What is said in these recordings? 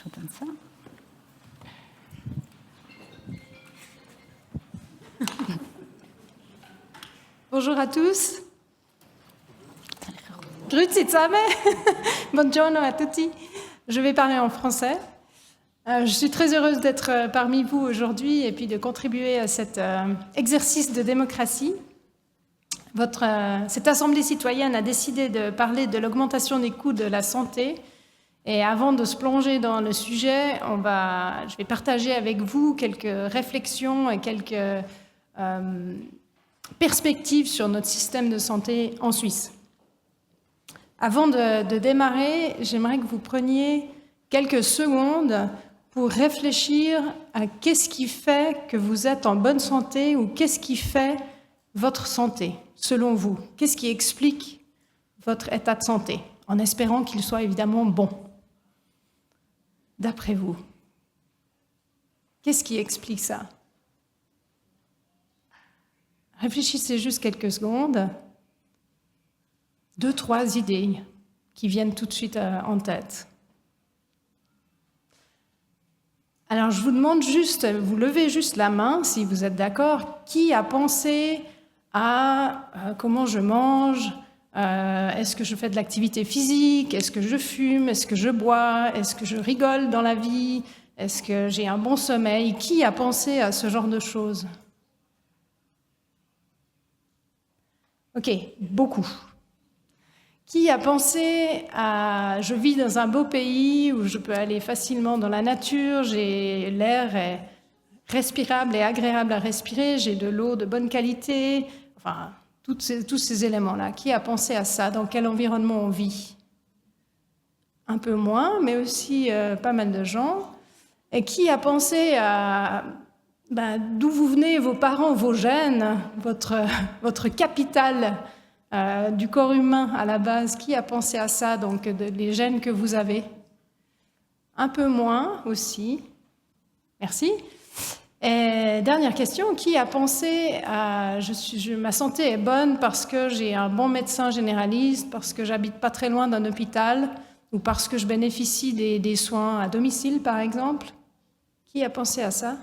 Je vous donne ça. Bonjour à tous. Grüezi zusammen. Buongiorno a tutti. Je vais parler en français. Je suis très heureuse d'être parmi vous aujourd'hui et puis de contribuer à cet exercice de démocratie. Cette assemblée citoyenne a décidé de parler de l'augmentation des coûts de la santé. Et avant de se plonger dans le sujet, je vais partager avec vous quelques réflexions et quelques perspectives sur notre système de santé en Suisse. Avant de démarrer, j'aimerais que vous preniez quelques secondes pour réfléchir à qu'est-ce qui fait que vous êtes en bonne santé ou qu'est-ce qui fait votre santé, selon vous. Qu'est-ce qui explique votre état de santé, en espérant qu'il soit évidemment bon. D'après vous, qu'est-ce qui explique ça? Réfléchissez juste quelques secondes. 2, 3 idées qui viennent tout de suite en tête. Alors, je vous demande juste, vous levez juste la main, si vous êtes d'accord, qui a pensé à comment je mange, est-ce que je fais de l'activité physique, est-ce que je fume, est-ce que je bois, est-ce que je rigole dans la vie, est-ce que j'ai un bon sommeil? Qui a pensé à ce genre de choses? Ok, beaucoup. Qui a pensé à « je vis dans un beau pays où je peux aller facilement dans la nature, l'air est respirable et agréable à respirer, j'ai de l'eau de bonne qualité », enfin, tous ces éléments-là. Qui a pensé à ça? Dans quel environnement on vit? Un peu moins, mais aussi pas mal de gens. Et qui a pensé à d'où vous venez, vos parents, vos gènes, votre capital du corps humain à la base? Qui a pensé à ça, donc les gènes que vous avez? Un peu moins aussi. Merci. Et dernière question, qui a pensé à ma santé est bonne parce que j'ai un bon médecin généraliste, parce que j'habite pas très loin d'un hôpital, ou parce que je bénéficie des soins à domicile, par exemple? Qui a pensé à ça?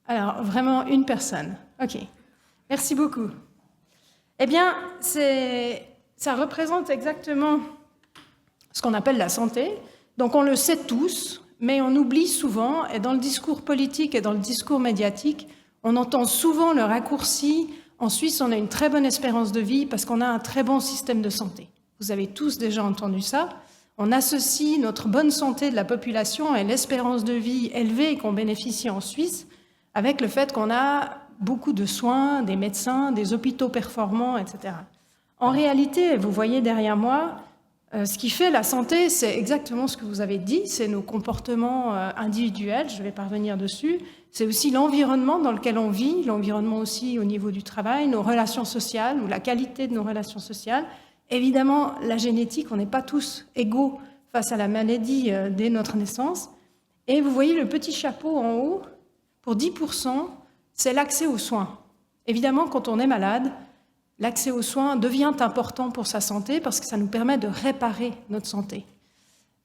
Alors, vraiment une personne. Ok. Merci beaucoup. Eh bien, ça représente exactement ce qu'on appelle la santé. Donc, on le sait tous, mais on oublie souvent, et dans le discours politique et dans le discours médiatique, on entend souvent le raccourci. En Suisse, on a une très bonne espérance de vie parce qu'on a un très bon système de santé. Vous avez tous déjà entendu ça. On associe notre bonne santé de la population et l'espérance de vie élevée qu'on bénéficie en Suisse avec le fait qu'on a beaucoup de soins, des médecins, des hôpitaux performants, etc. En réalité, vous voyez derrière moi, ce qui fait la santé, c'est exactement ce que vous avez dit, c'est nos comportements individuels, je vais pas revenir dessus, c'est aussi l'environnement dans lequel on vit, l'environnement aussi au niveau du travail, nos relations sociales ou la qualité de nos relations sociales. Évidemment, la génétique, on n'est pas tous égaux face à la maladie dès notre naissance. Et vous voyez le petit chapeau en haut, pour 10%, c'est l'accès aux soins. Évidemment, quand on est malade, l'accès aux soins devient important pour sa santé parce que ça nous permet de réparer notre santé.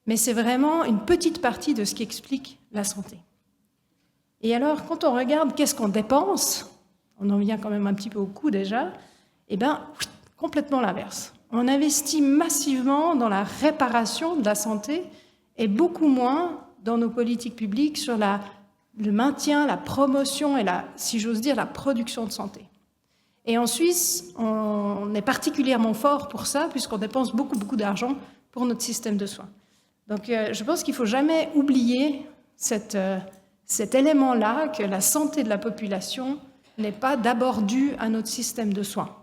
Mais c'est vraiment une petite partie de ce qui explique la santé. Et alors, quand on regarde qu'est-ce qu'on dépense, on en vient quand même un petit peu au coût déjà, eh bien, complètement l'inverse. On investit massivement dans la réparation de la santé et beaucoup moins dans nos politiques publiques sur le maintien, la promotion et si j'ose dire, la production de santé. Et en Suisse, on est particulièrement fort pour ça, puisqu'on dépense beaucoup, beaucoup d'argent pour notre système de soins. Donc, je pense qu'il ne faut jamais oublier cet élément-là, que la santé de la population n'est pas d'abord due à notre système de soins.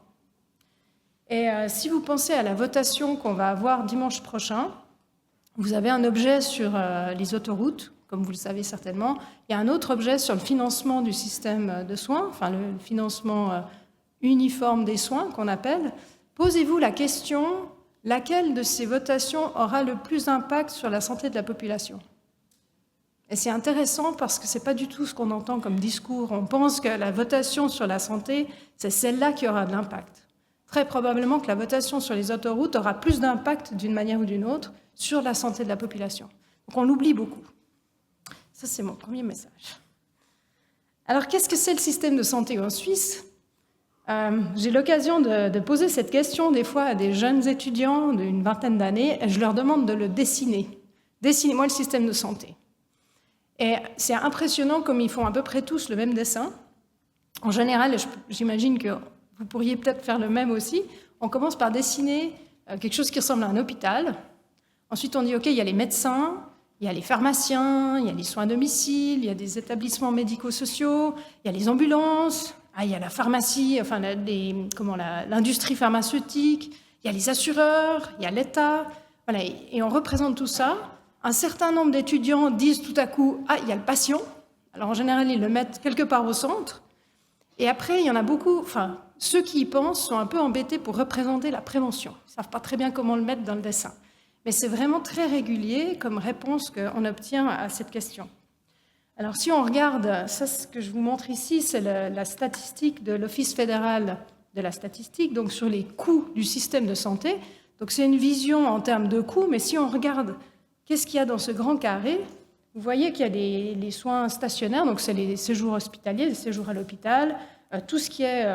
Et si vous pensez à la votation qu'on va avoir dimanche prochain, vous avez un objet sur les autoroutes, comme vous le savez certainement. Il y a un autre objet sur le financement du système de soins, enfin le financement uniforme des soins qu'on appelle. Posez-vous la question, laquelle de ces votations aura le plus d'impact sur la santé de la population? Et c'est intéressant parce que ce n'est pas du tout ce qu'on entend comme discours. On pense que la votation sur la santé, c'est celle-là qui aura de l'impact. très probablement que la votation sur les autoroutes aura plus d'impact d'une manière ou d'une autre sur la santé de la population. Donc on l'oublie beaucoup. Ça, c'est mon premier message. Alors, qu'est-ce que c'est le système de santé en Suisse ? J'ai l'occasion de poser cette question des fois à des jeunes étudiants d'une vingtaine d'années, et je leur demande de le dessiner. Dessinez-moi le système de santé. Et c'est impressionnant comme ils font à peu près tous le même dessin. En général, j'imagine que vous pourriez peut-être faire le même aussi. On commence par dessiner quelque chose qui ressemble à un hôpital. Ensuite, on dit, OK, il y a les médecins, il y a les pharmaciens, il y a les soins à domicile, il y a des établissements médico-sociaux, il y a les ambulances, il y a la pharmacie, enfin l'industrie pharmaceutique, il y a les assureurs, il y a l'État. Voilà, et on représente tout ça. Un certain nombre d'étudiants disent tout à coup, il y a le patient. Alors en général, ils le mettent quelque part au centre. Et après, il y en a beaucoup, ceux qui y pensent sont un peu embêtés pour représenter la prévention. Ils ne savent pas très bien comment le mettre dans le dessin. Mais c'est vraiment très régulier comme réponse qu'on obtient à cette question. Alors si on regarde, ça ce que je vous montre ici, c'est la statistique de l'Office fédéral de la statistique, donc sur les coûts du système de santé. Donc c'est une vision en termes de coûts, mais si on regarde qu'est-ce qu'il y a dans ce grand carré, vous voyez qu'il y a les soins stationnaires, donc c'est les séjours hospitaliers, les séjours à l'hôpital, tout ce qui est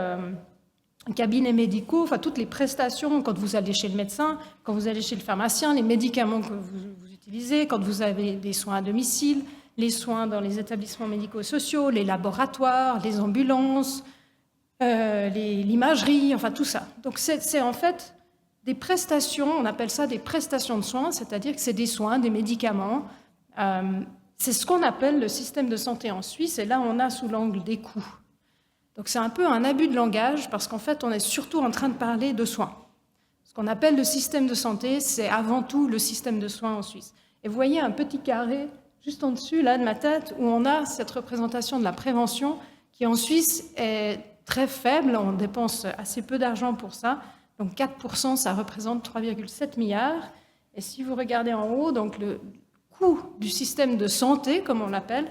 cabinets médicaux, toutes les prestations quand vous allez chez le médecin, quand vous allez chez le pharmacien, les médicaments que vous utilisez, quand vous avez des soins à domicile, les soins dans les établissements médico-sociaux, les laboratoires, les ambulances, l'imagerie, tout ça. Donc c'est en fait des prestations, on appelle ça des prestations de soins, c'est-à-dire que c'est des soins, des médicaments. C'est ce qu'on appelle le système de santé en Suisse, et là on a sous l'angle des coûts. Donc c'est un peu un abus de langage, parce qu'en fait on est surtout en train de parler de soins. Ce qu'on appelle le système de santé, c'est avant tout le système de soins en Suisse. Et vous voyez un petit carré juste en dessus là, de ma tête, où on a cette représentation de la prévention, qui en Suisse est très faible, on dépense assez peu d'argent pour ça, donc 4%, ça représente 3,7 milliards. Et si vous regardez en haut, donc le coût du système de santé, comme on l'appelle,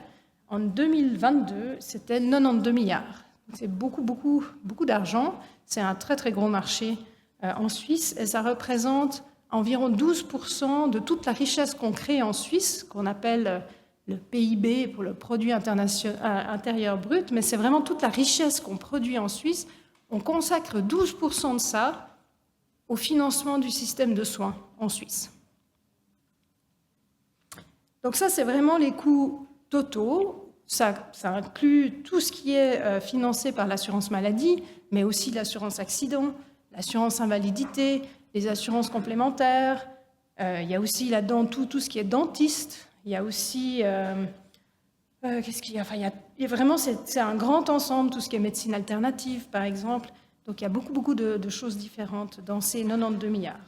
en 2022, c'était 92 milliards. C'est beaucoup d'argent, c'est un très très gros marché en Suisse, et ça représente environ 12% de toute la richesse qu'on crée en Suisse, qu'on appelle le PIB pour le produit intérieur brut, mais c'est vraiment toute la richesse qu'on produit en Suisse. On consacre 12% de ça au financement du système de soins en Suisse. Donc ça, c'est vraiment les coûts totaux. Ça inclut tout ce qui est financé par l'assurance maladie, mais aussi l'assurance accident, l'assurance invalidité, les assurances complémentaires. Il y a aussi là-dedans tout ce qui est dentiste. Il y a aussi... qu'est-ce qu'il y a ? Il y a vraiment, c'est un grand ensemble, tout ce qui est médecine alternative, par exemple. Donc il y a beaucoup de choses différentes dans ces 92 milliards.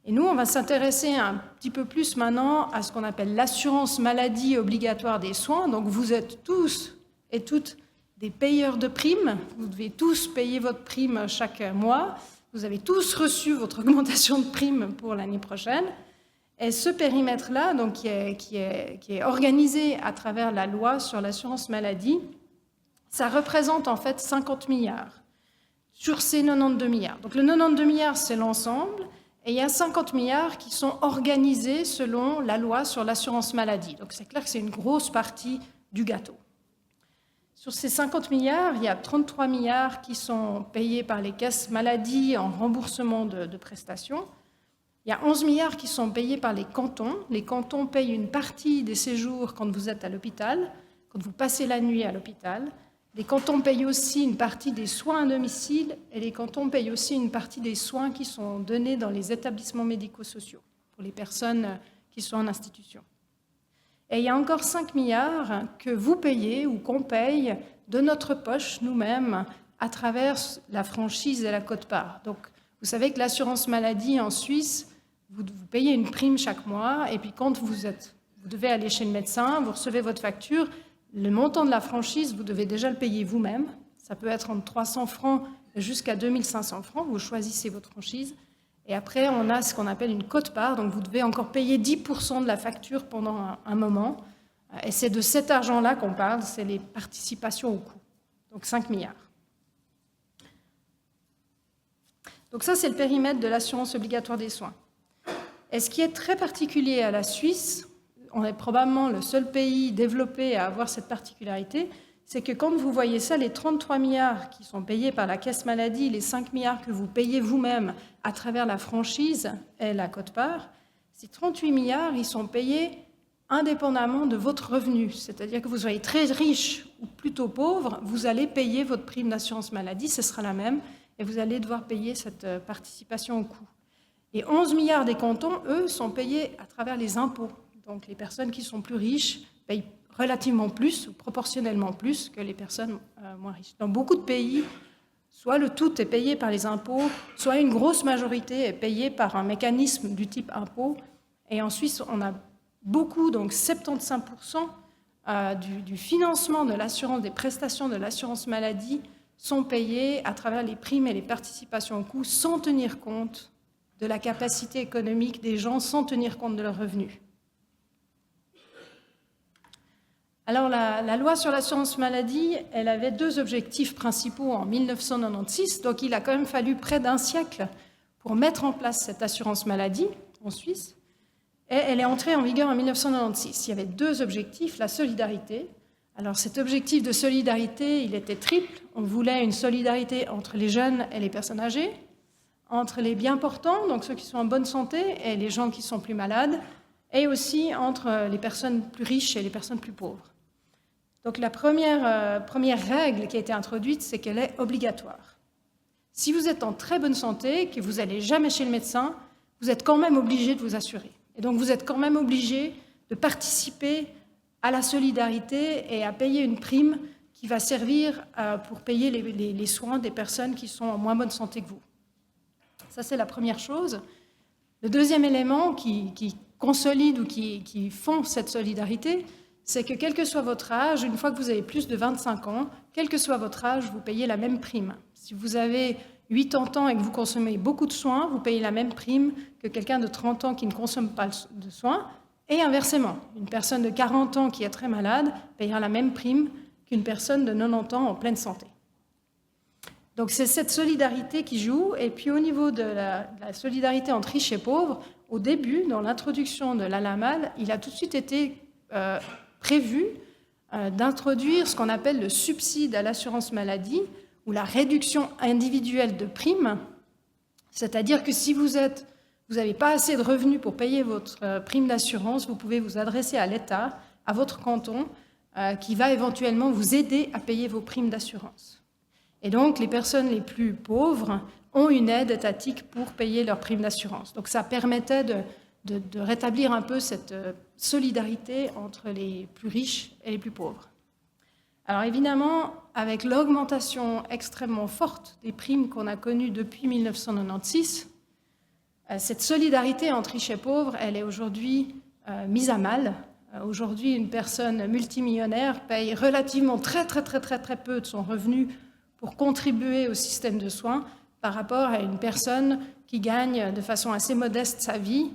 Et nous, on va s'intéresser un petit peu plus maintenant à ce qu'on appelle l'assurance maladie obligatoire des soins. Donc vous êtes tous et toutes des payeurs de primes. Vous devez tous payer votre prime chaque mois. Vous avez tous reçu votre augmentation de prime pour l'année prochaine. Et ce périmètre-là, donc, qui est organisé à travers la loi sur l'assurance maladie, ça représente en fait 50 milliards sur ces 92 milliards. Donc le 92 milliards, c'est l'ensemble, et il y a 50 milliards qui sont organisés selon la loi sur l'assurance maladie. Donc c'est clair que c'est une grosse partie du gâteau. Sur ces 50 milliards, il y a 33 milliards qui sont payés par les caisses maladie en remboursement de prestations. Il y a 11 milliards qui sont payés par les cantons. Les cantons payent une partie des séjours quand vous êtes à l'hôpital, quand vous passez la nuit à l'hôpital. Les cantons payent aussi une partie des soins à domicile et les cantons payent aussi une partie des soins qui sont donnés dans les établissements médico-sociaux pour les personnes qui sont en institution. Et il y a encore 5 milliards que vous payez ou qu'on paye de notre poche nous-mêmes à travers la franchise et la quote-part. Donc, vous savez que l'assurance maladie en Suisse, vous payez une prime chaque mois et puis quand vous devez aller chez le médecin, vous recevez votre facture, le montant de la franchise, vous devez déjà le payer vous-même. Ça peut être entre 300 francs jusqu'à 2500 francs. Vous choisissez votre franchise. Et après, on a ce qu'on appelle une quote-part. Donc, vous devez encore payer 10% de la facture pendant un moment. Et c'est de cet argent-là qu'on parle. C'est les participations au coût. Donc, 5 milliards. Donc ça, c'est le périmètre de l'assurance obligatoire des soins. Et ce qui est très particulier à la Suisse, on est probablement le seul pays développé à avoir cette particularité, c'est que quand vous voyez ça, les 33 milliards qui sont payés par la caisse maladie, les 5 milliards que vous payez vous-même à travers la franchise et la quote-part, ces 38 milliards, ils sont payés indépendamment de votre revenu. C'est-à-dire que vous soyez très riche ou plutôt pauvre, vous allez payer votre prime d'assurance maladie, ce sera la même, et vous allez devoir payer cette participation au coût. Et 11 milliards des cantons, eux, sont payés à travers les impôts. Donc les personnes qui sont plus riches payent relativement plus ou proportionnellement plus que les personnes moins riches. Dans beaucoup de pays, soit le tout est payé par les impôts, soit une grosse majorité est payée par un mécanisme du type impôt. Et en Suisse, on a beaucoup, donc 75% du financement de l'assurance, des prestations de l'assurance maladie sont payées à travers les primes et les participations au coût sans tenir compte de la capacité économique des gens, sans tenir compte de leurs revenus. Alors, la loi sur l'assurance maladie, elle avait deux objectifs principaux en 1996, donc il a quand même fallu près d'un siècle pour mettre en place cette assurance maladie en Suisse, et elle est entrée en vigueur en 1996. Il y avait deux objectifs, la solidarité. Alors, cet objectif de solidarité, il était triple. On voulait une solidarité entre les jeunes et les personnes âgées, entre les bien portants, donc ceux qui sont en bonne santé, et les gens qui sont plus malades, et aussi entre les personnes plus riches et les personnes plus pauvres. Donc la première règle qui a été introduite, c'est qu'elle est obligatoire. Si vous êtes en très bonne santé, que vous n'allez jamais chez le médecin, vous êtes quand même obligé de vous assurer. Et donc vous êtes quand même obligé de participer à la solidarité et à payer une prime qui va servir pour payer les soins des personnes qui sont en moins bonne santé que vous. Ça, c'est la première chose. Le deuxième élément qui consolide ou qui font cette solidarité, c'est que quel que soit votre âge, une fois que vous avez plus de 25 ans, quel que soit votre âge, vous payez la même prime. Si vous avez 80 ans et que vous consommez beaucoup de soins, vous payez la même prime que quelqu'un de 30 ans qui ne consomme pas de soins, et inversement. Une personne de 40 ans qui est très malade payera la même prime qu'une personne de 90 ans en pleine santé. Donc c'est cette solidarité qui joue, et puis au niveau de la solidarité entre riches et pauvres, au début, dans l'introduction de l'ALAMAL, il a tout de suite été prévu d'introduire ce qu'on appelle le subside à l'assurance maladie ou la réduction individuelle de primes, c'est-à-dire que si vous n'avez pas assez de revenus pour payer votre prime d'assurance, vous pouvez vous adresser à l'État, à votre canton, qui va éventuellement vous aider à payer vos primes d'assurance. Et donc, les personnes les plus pauvres ont une aide étatique pour payer leurs primes d'assurance. Donc, ça permettait de rétablir un peu cette solidarité entre les plus riches et les plus pauvres. Alors évidemment, avec l'augmentation extrêmement forte des primes qu'on a connues depuis 1996, cette solidarité entre riches et pauvres, elle est aujourd'hui mise à mal. Aujourd'hui, une personne multimillionnaire paye relativement très peu de son revenu pour contribuer au système de soins par rapport à une personne qui gagne de façon assez modeste sa vie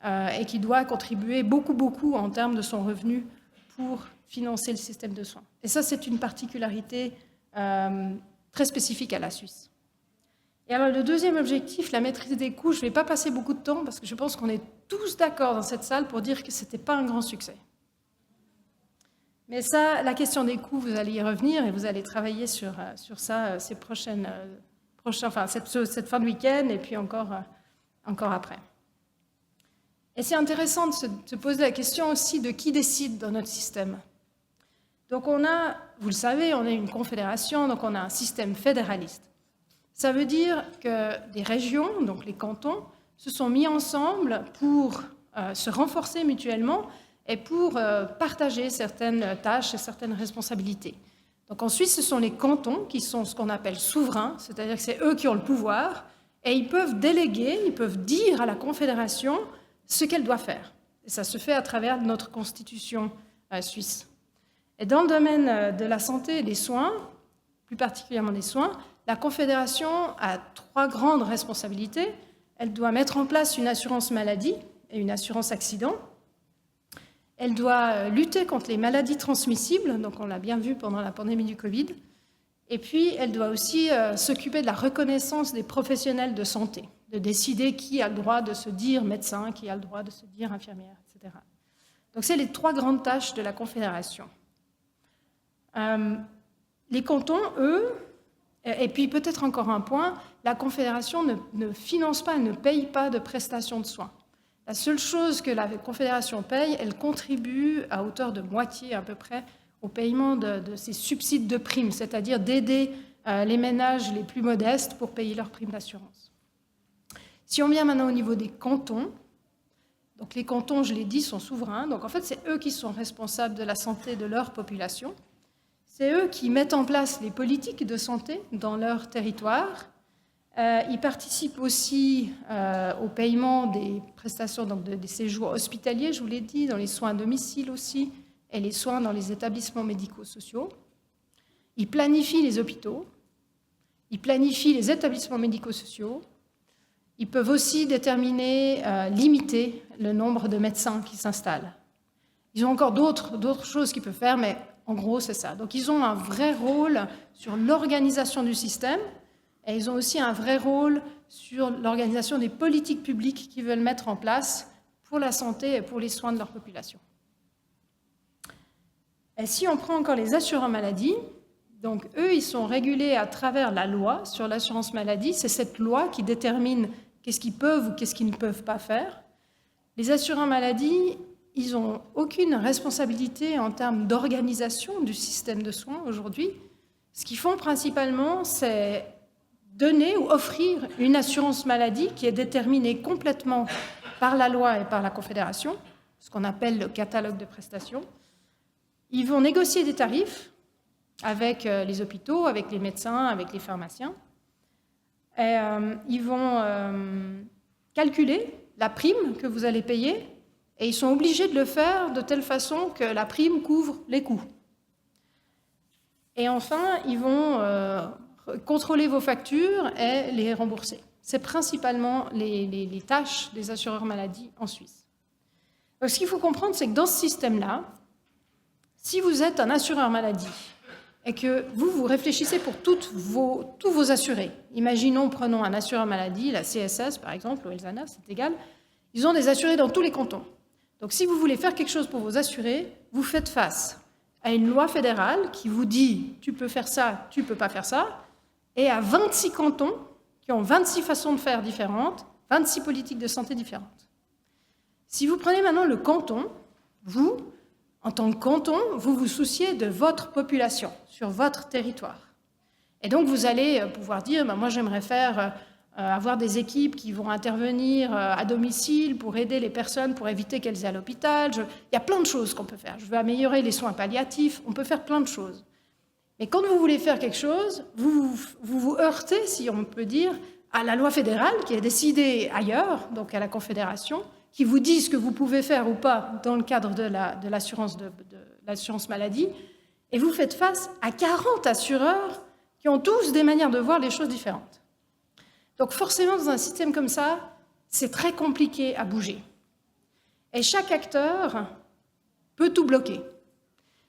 et qui doit contribuer beaucoup en termes de son revenu pour financer le système de soins. Et ça, c'est une particularité très spécifique à la Suisse. Et alors, le deuxième objectif, la maîtrise des coûts, je ne vais pas passer beaucoup de temps parce que je pense qu'on est tous d'accord dans cette salle pour dire que ce n'était pas un grand succès. Mais ça, la question des coûts, vous allez y revenir et vous allez travailler sur ça cette fin de week-end et puis encore après. Et c'est intéressant de se poser la question aussi de qui décide dans notre système. Donc on a, vous le savez, on est une confédération, donc on a un système fédéraliste. Ça veut dire que des régions, donc les cantons, se sont mis ensemble pour se renforcer mutuellement et pour partager certaines tâches et certaines responsabilités. Donc en Suisse, ce sont les cantons qui sont ce qu'on appelle souverains, c'est-à-dire que c'est eux qui ont le pouvoir, et ils peuvent déléguer, ils peuvent dire à la confédération ce qu'elle doit faire. Et ça se fait à travers notre constitution suisse. Et dans le domaine de la santé et des soins, plus particulièrement des soins, la Confédération a 3 grandes responsabilités. Elle doit mettre en place une assurance maladie et une assurance accident. Elle doit lutter contre les maladies transmissibles, donc on l'a bien vu pendant la pandémie du Covid. Et puis, elle doit aussi s'occuper de la reconnaissance des professionnels de santé, de décider qui a le droit de se dire médecin, qui a le droit de se dire infirmière, etc. Donc, c'est les 3 grandes tâches de la Confédération. Les cantons, eux, et puis peut-être encore un point, la Confédération ne finance pas, ne paye pas de prestations de soins. La seule chose que la Confédération paye, elle contribue à hauteur de moitié à peu près au paiement de ces subsides de primes, c'est-à-dire d'aider les ménages les plus modestes pour payer leurs primes d'assurance. Si on vient maintenant au niveau des cantons, donc les cantons, je l'ai dit, sont souverains, donc en fait c'est eux qui sont responsables de la santé de leur population. C'est eux qui mettent en place les politiques de santé dans leur territoire. Ils participent aussi au paiement des prestations, donc des séjours hospitaliers, je vous l'ai dit, dans les soins à domicile aussi, et les soins dans les établissements médico-sociaux. Ils planifient les hôpitaux, ils planifient les établissements médico-sociaux. Ils peuvent aussi déterminer, limiter le nombre de médecins qui s'installent. Ils ont encore d'autres choses qu'ils peuvent faire, mais en gros, c'est ça. Donc, ils ont un vrai rôle sur l'organisation du système et ils ont aussi un vrai rôle sur l'organisation des politiques publiques qu'ils veulent mettre en place pour la santé et pour les soins de leur population. Et si on prend encore les assureurs maladie, donc eux, ils sont régulés à travers la loi sur l'assurance maladie. C'est cette loi qui détermine qu'est-ce qu'ils peuvent ou qu'est-ce qu'ils ne peuvent pas faire. Les assureurs maladie, ils n'ont aucune responsabilité en termes d'organisation du système de soins aujourd'hui. Ce qu'ils font principalement, c'est donner ou offrir une assurance maladie qui est déterminée complètement par la loi et par la Confédération, ce qu'on appelle le catalogue de prestations. Ils vont négocier des tarifs avec les hôpitaux, avec les médecins, avec les pharmaciens. Et, ils vont calculer la prime que vous allez payer et ils sont obligés de le faire de telle façon que la prime couvre les coûts. Et enfin, ils vont contrôler vos factures et les rembourser. C'est principalement les tâches des assureurs maladie en Suisse. Donc, ce qu'il faut comprendre, c'est que dans ce système-là, si vous êtes un assureur maladie et que vous réfléchissez pour tous vos assurés, imaginons, prenons un assureur maladie, la CSS par exemple, ou Elzana, c'est égal, ils ont des assurés dans tous les cantons. Donc si vous voulez faire quelque chose pour vos assurés, vous faites face à une loi fédérale qui vous dit « tu peux faire ça, tu ne peux pas faire ça », et à 26 cantons qui ont 26 façons de faire différentes, 26 politiques de santé différentes. Si vous prenez maintenant le canton, vous, en tant que canton, vous vous souciez de votre population, sur votre territoire. Et donc vous allez pouvoir dire « moi j'aimerais faire... avoir des équipes qui vont intervenir à domicile pour aider les personnes, pour éviter qu'elles aient à l'hôpital. Il y a plein de choses qu'on peut faire. Je veux améliorer les soins palliatifs. On peut faire plein de choses. Mais quand vous voulez faire quelque chose, vous heurtez, si on peut dire, à la loi fédérale qui est décidée ailleurs, donc à la Confédération, qui vous dit ce que vous pouvez faire ou pas dans le cadre de l'assurance maladie. Et vous faites face à 40 assureurs qui ont tous des manières de voir les choses différentes. Donc forcément, dans un système comme ça, c'est très compliqué à bouger. Et chaque acteur peut tout bloquer.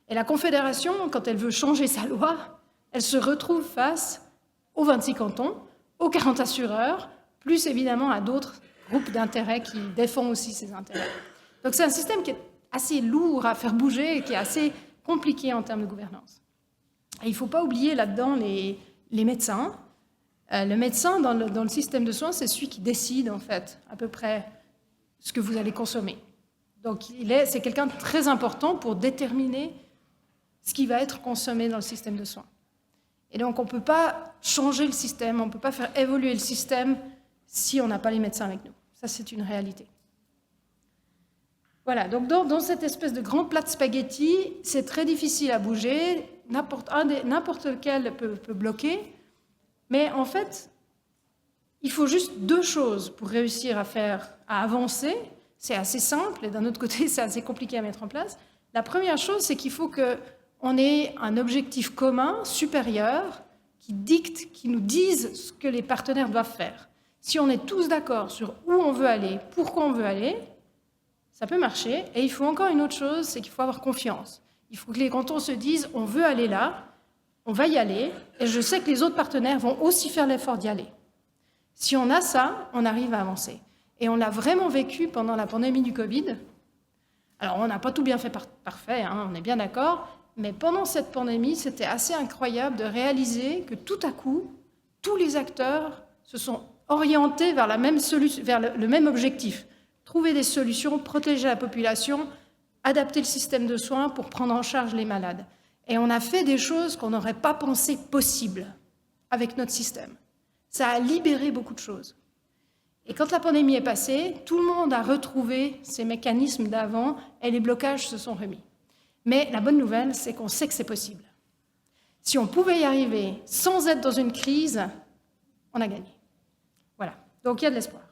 Et la Confédération, quand elle veut changer sa loi, elle se retrouve face aux 26 cantons, aux 40 assureurs, plus évidemment à d'autres groupes d'intérêts qui défendent aussi ces intérêts. Donc c'est un système qui est assez lourd à faire bouger et qui est assez compliqué en termes de gouvernance. Et il ne faut pas oublier là-dedans les médecins. Le médecin, dans le système de soins, c'est celui qui décide, en fait, à peu près ce que vous allez consommer. Donc, c'est quelqu'un de très important pour déterminer ce qui va être consommé dans le système de soins. Et donc, on ne peut pas changer le système, on ne peut pas faire évoluer le système si on n'a pas les médecins avec nous. Ça, c'est une réalité. Voilà, donc dans cette espèce de grand plat de spaghetti, c'est très difficile à bouger, n'importe lequel peut bloquer. Mais en fait, il faut juste 2 choses pour réussir à avancer. C'est assez simple et d'un autre côté, c'est assez compliqué à mettre en place. La première chose, c'est qu'il faut qu'on ait un objectif commun, supérieur, qui nous dise ce que les partenaires doivent faire. Si on est tous d'accord sur où on veut aller, pourquoi on veut aller, ça peut marcher. Et il faut encore une autre chose, c'est qu'il faut avoir confiance. Il faut que les cantons se disent « on veut aller là ». on va y aller, et je sais que les autres partenaires vont aussi faire l'effort d'y aller. Si on a ça, on arrive à avancer. Et on l'a vraiment vécu pendant la pandémie du Covid. Alors, on n'a pas tout bien fait parfait, hein, on est bien d'accord, mais pendant cette pandémie, c'était assez incroyable de réaliser que tout à coup, tous les acteurs se sont orientés vers le même objectif. Trouver des solutions, protéger la population, adapter le système de soins pour prendre en charge les malades. Et on a fait des choses qu'on n'aurait pas pensé possibles avec notre système. Ça a libéré beaucoup de choses. Et quand la pandémie est passée, tout le monde a retrouvé ses mécanismes d'avant et les blocages se sont remis. Mais la bonne nouvelle, c'est qu'on sait que c'est possible. Si on pouvait y arriver sans être dans une crise, on a gagné. Voilà, donc il y a de l'espoir.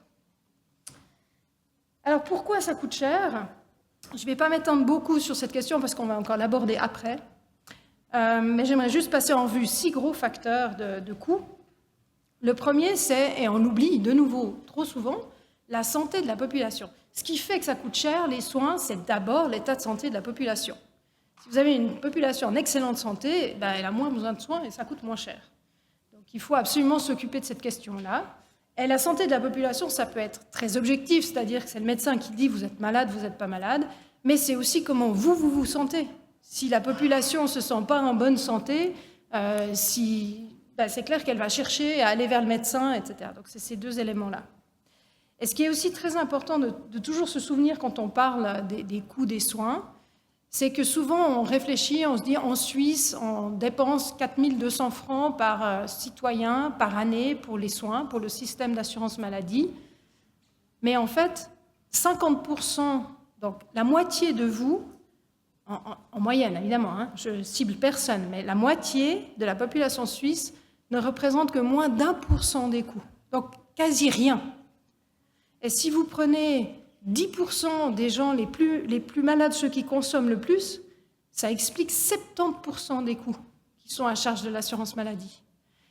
Alors pourquoi ça coûte cher ? Je ne vais pas m'étendre beaucoup sur cette question parce qu'on va encore l'aborder après. Mais j'aimerais juste passer en vue 6 gros facteurs de coût. Le premier, c'est, et on oublie de nouveau trop souvent, la santé de la population. Ce qui fait que ça coûte cher, les soins, c'est d'abord l'état de santé de la population. Si vous avez une population en excellente santé, elle a moins besoin de soins et ça coûte moins cher. Donc il faut absolument s'occuper de cette question-là. Et la santé de la population, ça peut être très objectif, c'est-à-dire que c'est le médecin qui dit vous êtes malade, vous n'êtes pas malade, mais c'est aussi comment vous sentez. Si la population ne se sent pas en bonne santé, c'est clair qu'elle va chercher à aller vers le médecin, etc. Donc c'est ces 2 éléments-là. Et ce qui est aussi très important de toujours se souvenir quand on parle des coûts des soins, c'est que souvent on réfléchit, on se dit en Suisse, on dépense 4 200 francs par citoyen par année pour les soins, pour le système d'assurance maladie. Mais en fait, 50%, donc la moitié de vous, en moyenne évidemment, hein, je cible personne, mais la moitié de la population suisse ne représente que moins d'1% des coûts, donc quasi rien. Et si vous prenez 10% des gens les plus malades, ceux qui consomment le plus, ça explique 70% des coûts qui sont à charge de l'assurance maladie.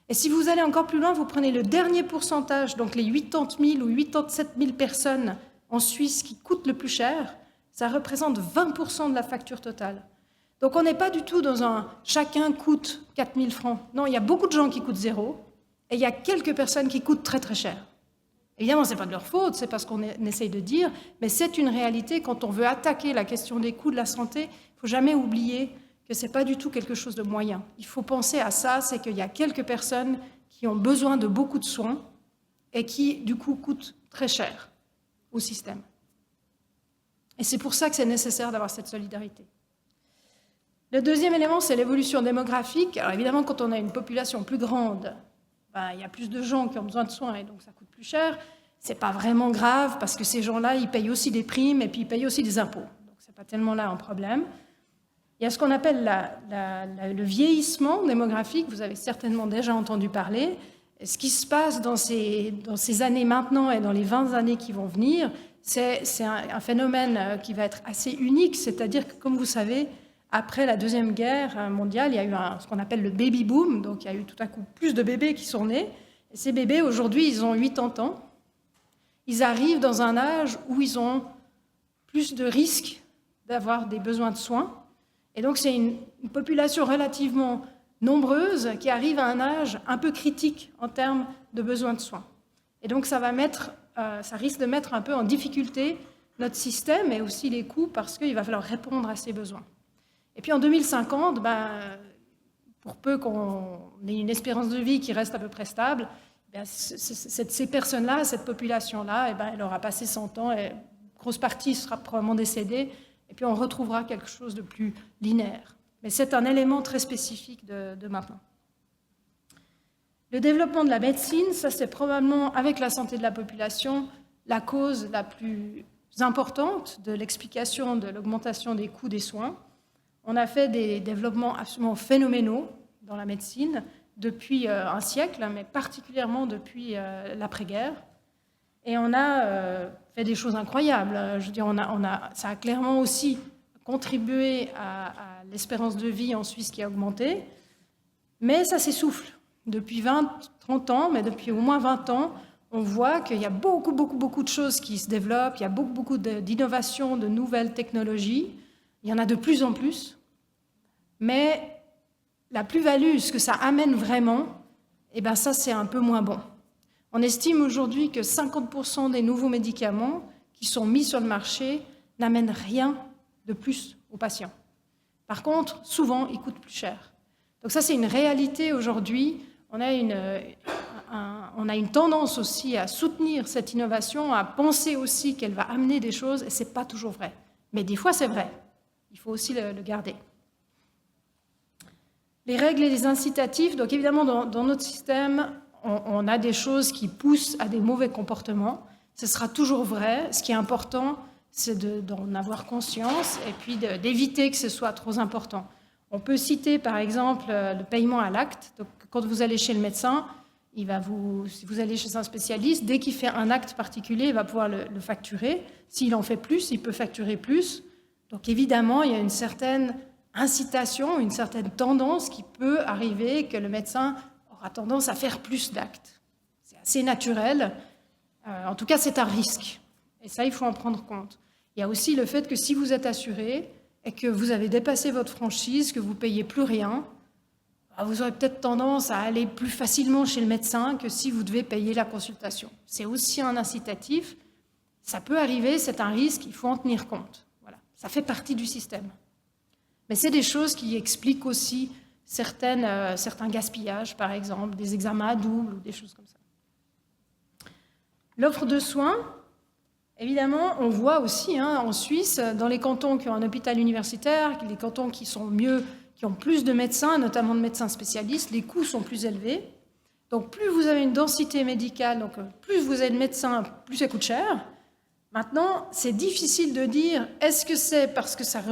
Et si vous allez encore plus loin, vous prenez le dernier pourcentage, donc les 80 000 ou 87 000 personnes en Suisse qui coûtent le plus cher, ça représente 20% de la facture totale. Donc on n'est pas du tout dans un « chacun coûte 4 000 francs ». Non, il y a beaucoup de gens qui coûtent 0 et il y a quelques personnes qui coûtent très très cher. Évidemment, ce n'est pas de leur faute, c'est pas ce qu'on essaye de dire, mais c'est une réalité. Quand on veut attaquer la question des coûts de la santé, il ne faut jamais oublier que ce n'est pas du tout quelque chose de moyen. Il faut penser à ça, c'est qu'il y a quelques personnes qui ont besoin de beaucoup de soins et qui, du coup, coûtent très cher au système. Et c'est pour ça que c'est nécessaire d'avoir cette solidarité. Le deuxième élément, c'est l'évolution démographique. Alors évidemment, quand on a une population plus grande, il y a plus de gens qui ont besoin de soins et donc ça coûte plus cher. Ce n'est pas vraiment grave parce que ces gens-là, ils payent aussi des primes et puis ils payent aussi des impôts. Donc ce n'est pas tellement là un problème. Il y a ce qu'on appelle le vieillissement démographique. Vous avez certainement déjà entendu parler. Et ce qui se passe dans ces années maintenant et dans les 20 années qui vont venir, c'est un phénomène qui va être assez unique. C'est-à-dire que, comme vous savez, après la Deuxième Guerre mondiale, il y a eu ce qu'on appelle le baby boom, donc il y a eu tout à coup plus de bébés qui sont nés. Et ces bébés, aujourd'hui, ils ont 80 ans. Ils arrivent dans un âge où ils ont plus de risques d'avoir des besoins de soins. Et donc c'est une population relativement nombreuse qui arrive à un âge un peu critique en termes de besoins de soins. Et donc ça risque de mettre un peu en difficulté notre système et aussi les coûts parce qu'il va falloir répondre à ces besoins. Et puis en 2050, pour peu qu'on ait une espérance de vie qui reste à peu près stable, ces personnes-là, cette population-là, elle aura passé 100 ans et une grosse partie sera probablement décédée, et puis on retrouvera quelque chose de plus linéaire. Mais c'est un élément très spécifique de maintenant. Le développement de la médecine, ça c'est probablement, avec la santé de la population, la cause la plus importante de l'explication de l'augmentation des coûts des soins. On a fait des développements absolument phénoménaux dans la médecine depuis un siècle, mais particulièrement depuis l'après-guerre. Et on a fait des choses incroyables. Je veux dire, ça a clairement aussi contribué à l'espérance de vie en Suisse qui a augmenté, mais ça s'essouffle. Depuis 30 ans, mais depuis au moins 20 ans, on voit qu'il y a beaucoup de choses qui se développent, il y a beaucoup d'innovations, de nouvelles technologies. Il y en a de plus en plus, mais la plus-value, ce que ça amène vraiment, eh ben ça, c'est un peu moins bon. On estime aujourd'hui que 50% des nouveaux médicaments qui sont mis sur le marché n'amènent rien de plus aux patients. Par contre, souvent, ils coûtent plus cher. Donc ça, c'est une réalité aujourd'hui. On a une tendance aussi à soutenir cette innovation, à penser aussi qu'elle va amener des choses, et ce n'est pas toujours vrai. Mais des fois, c'est vrai. Il faut aussi le garder. Les règles et les incitatifs, donc évidemment, dans notre système, on a des choses qui poussent à des mauvais comportements. Ce sera toujours vrai. Ce qui est important, c'est d'en avoir conscience et puis d'éviter que ce soit trop important. On peut citer, par exemple, le paiement à l'acte. Donc, quand vous allez chez le médecin, si vous allez chez un spécialiste, dès qu'il fait un acte particulier, il va pouvoir le facturer. S'il en fait plus, il peut facturer plus. Donc, évidemment, il y a une certaine incitation, une certaine tendance qui peut arriver que le médecin aura tendance à faire plus d'actes. C'est assez naturel. En tout cas, c'est un risque. Et ça, il faut en prendre compte. Il y a aussi le fait que si vous êtes assuré et que vous avez dépassé votre franchise, que vous ne payez plus rien, vous aurez peut-être tendance à aller plus facilement chez le médecin que si vous devez payer la consultation. C'est aussi un incitatif. Ça peut arriver, c'est un risque, il faut en tenir compte. Voilà. Ça fait partie du système. Mais c'est des choses qui expliquent aussi certains gaspillages, par exemple, des examens à double ou des choses comme ça. L'offre de soins, évidemment, on voit aussi en Suisse, dans les cantons qui ont un hôpital universitaire, les cantons qui sont mieux, qui ont plus de médecins, notamment de médecins spécialistes, les coûts sont plus élevés. Donc plus vous avez une densité médicale, donc plus vous avez de médecins, plus ça coûte cher. Maintenant, c'est difficile de dire, est-ce que c'est parce que ça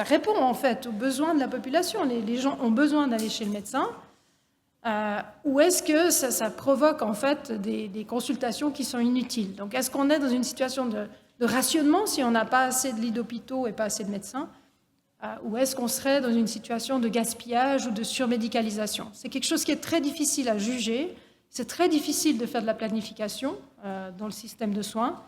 répond en fait aux besoins de la population, les gens ont besoin d'aller chez le médecin, ou est-ce que ça provoque en fait des consultations qui sont inutiles? Donc est-ce qu'on est dans une situation de rationnement si on n'a pas assez de lits d'hôpitaux et pas assez de médecins, ou est-ce qu'on serait dans une situation de gaspillage ou de surmédicalisation? C'est quelque chose qui est très difficile à juger, c'est très difficile de faire de la planification dans le système de soins,